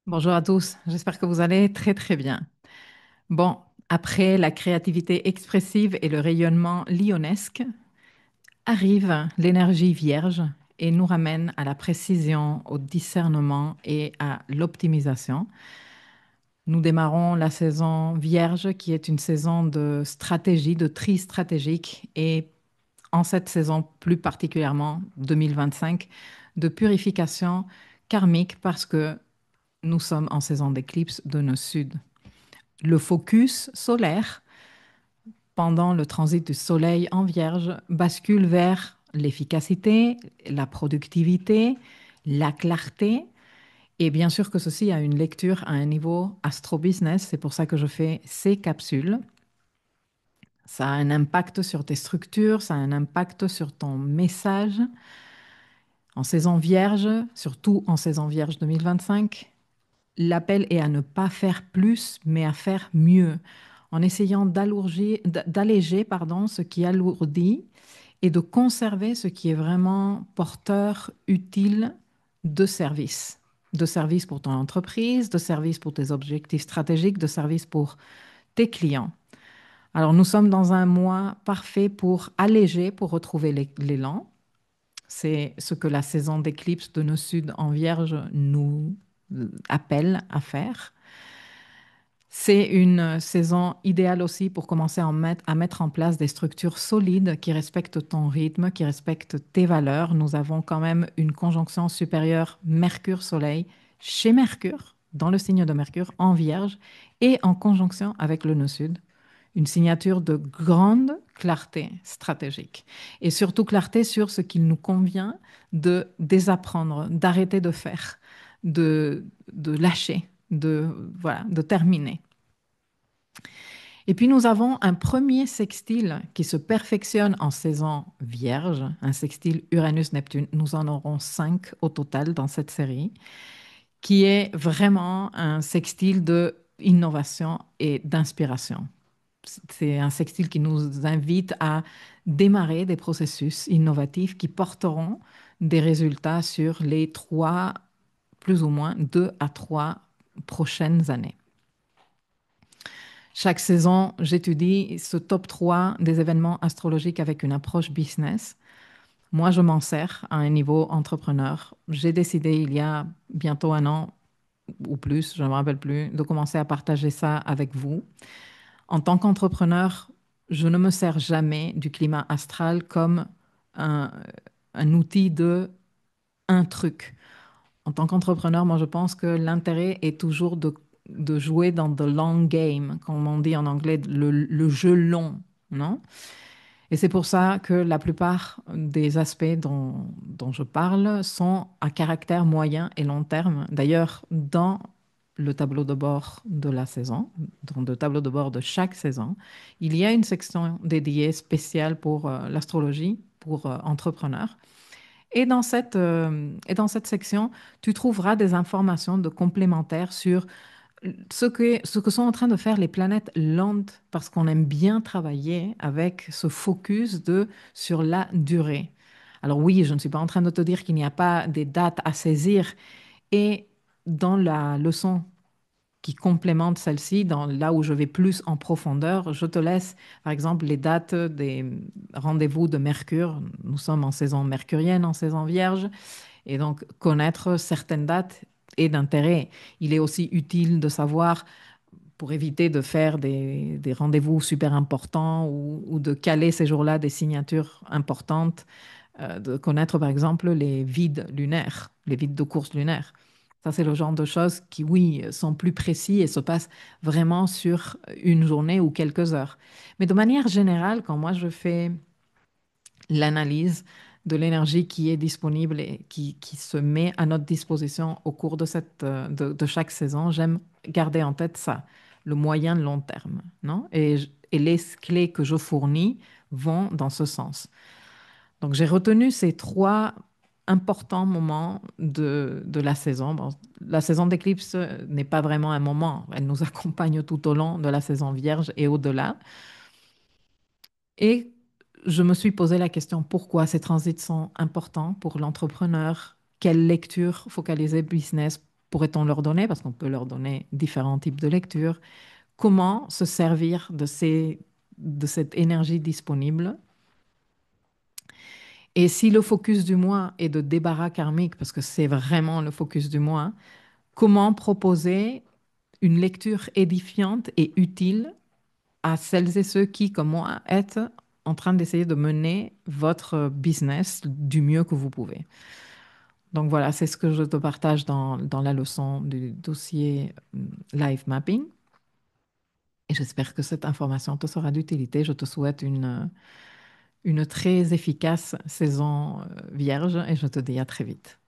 Bonjour à tous, j'espère que vous allez très très bien. Bon, après la créativité expressive et le rayonnement lionesque, arrive l'énergie vierge et nous ramène à la précision, au discernement et à l'optimisation. Nous démarrons la saison vierge qui est une saison de stratégie, de tri stratégique et en cette saison plus particulièrement 2025 de purification karmique parce que nous sommes en saison d'éclipse de nos sud. Le focus solaire, pendant le transit du Soleil en Vierge, bascule vers l'efficacité, la productivité, la clarté. Et bien sûr que ceci a une lecture à un niveau astro-business. C'est pour ça que je fais ces capsules. Ça a un impact sur tes structures, ça a un impact sur ton message. En saison Vierge, surtout en saison Vierge 2025, l'appel est à ne pas faire plus, mais à faire mieux, en essayant d'alléger, pardon, ce qui alourdit et de conserver ce qui est vraiment porteur, utile de service pour ton entreprise, de service pour tes objectifs stratégiques, de service pour tes clients. Alors, nous sommes dans un mois parfait pour alléger, pour retrouver l'élan. C'est ce que la saison d'éclipse de nos Sud en Vierge nous appelle à faire. C'est une saison idéale aussi pour commencer à mettre en place des structures solides qui respectent ton rythme, qui respectent tes valeurs. Nous avons quand même une conjonction supérieure Mercure-Soleil chez Mercure, dans le signe de Mercure, en Vierge, et en conjonction avec le nœud sud. Une signature de grande clarté stratégique et surtout clarté sur ce qu'il nous convient de désapprendre, d'arrêter de faire, de lâcher, voilà, de terminer. Et puis nous avons un premier sextile qui se perfectionne en saison vierge, un sextile Uranus-Neptune. Nous en aurons 5 au total dans cette série, qui est vraiment un sextile de innovation et d'inspiration. C'est un sextile qui nous invite à démarrer des processus innovatifs qui porteront des résultats sur les 3, plus ou moins 2 à 3 prochaines années. Chaque saison, j'étudie ce top 3 des événements astrologiques avec une approche business. Moi, je m'en sers à un niveau entrepreneur. J'ai décidé il y a bientôt un an ou plus, je ne me rappelle plus, de commencer à partager ça avec vous. En tant qu'entrepreneur, je ne me sers jamais du climat astral comme un, un outil de un truc. En tant qu'entrepreneur, moi, je pense que l'intérêt est toujours de jouer dans the long game, comme on dit en anglais, le jeu long, non? Et c'est pour ça que la plupart des aspects dont je parle sont à caractère moyen et long terme. D'ailleurs, dans le tableau de bord de la saison, dans le tableau de bord de chaque saison, il y a une section dédiée spéciale pour l'astrologie, pour entrepreneurs. Et dans cette section, tu trouveras des informations de complémentaires sur ce que sont en train de faire les planètes lentes, parce qu'on aime bien travailler avec ce focus sur la durée. Alors oui, je ne suis pas en train de te dire qu'il n'y a pas des dates à saisir. Et dans la leçon qui complémente celle-ci, dans là où je vais plus en profondeur, je te laisse, par exemple, les dates des rendez-vous de Mercure. Nous sommes en saison mercurienne, en saison vierge, et donc connaître certaines dates est d'intérêt. Il est aussi utile de savoir, pour éviter de faire des rendez-vous super importants ou de caler ces jours-là des signatures importantes, de connaître, par exemple, les vides lunaires, les vides de course lunaire. Ça, c'est le genre de choses qui, oui, sont plus précis et se passent vraiment sur une journée ou quelques heures. Mais de manière générale, quand moi je fais l'analyse de l'énergie qui est disponible et qui se met à notre disposition au cours de chaque saison, j'aime garder en tête ça, le moyen long terme, non? Et les clés que je fournis vont dans ce sens. Donc, j'ai retenu ces 3 importants moments de la saison. Bon, la saison d'éclipse n'est pas vraiment un moment. Elle nous accompagne tout au long de la saison vierge et au-delà. Et je me suis posé la question, pourquoi ces transits sont importants pour l'entrepreneur? Quelle lecture focalisée business pourrait-on leur donner, parce qu'on peut leur donner différents types de lectures, comment se servir de cette énergie disponible. Et si le focus du mois est de débarras karmique, parce que c'est vraiment le focus du mois, comment proposer une lecture édifiante et utile à celles et ceux qui, comme moi, êtes en train d'essayer de mener votre business du mieux que vous pouvez. Donc voilà, c'est ce que je te partage dans la leçon du dossier Live Mapping. Et j'espère que cette information te sera d'utilité. Je te souhaite une très efficace saison vierge et je te dis à très vite.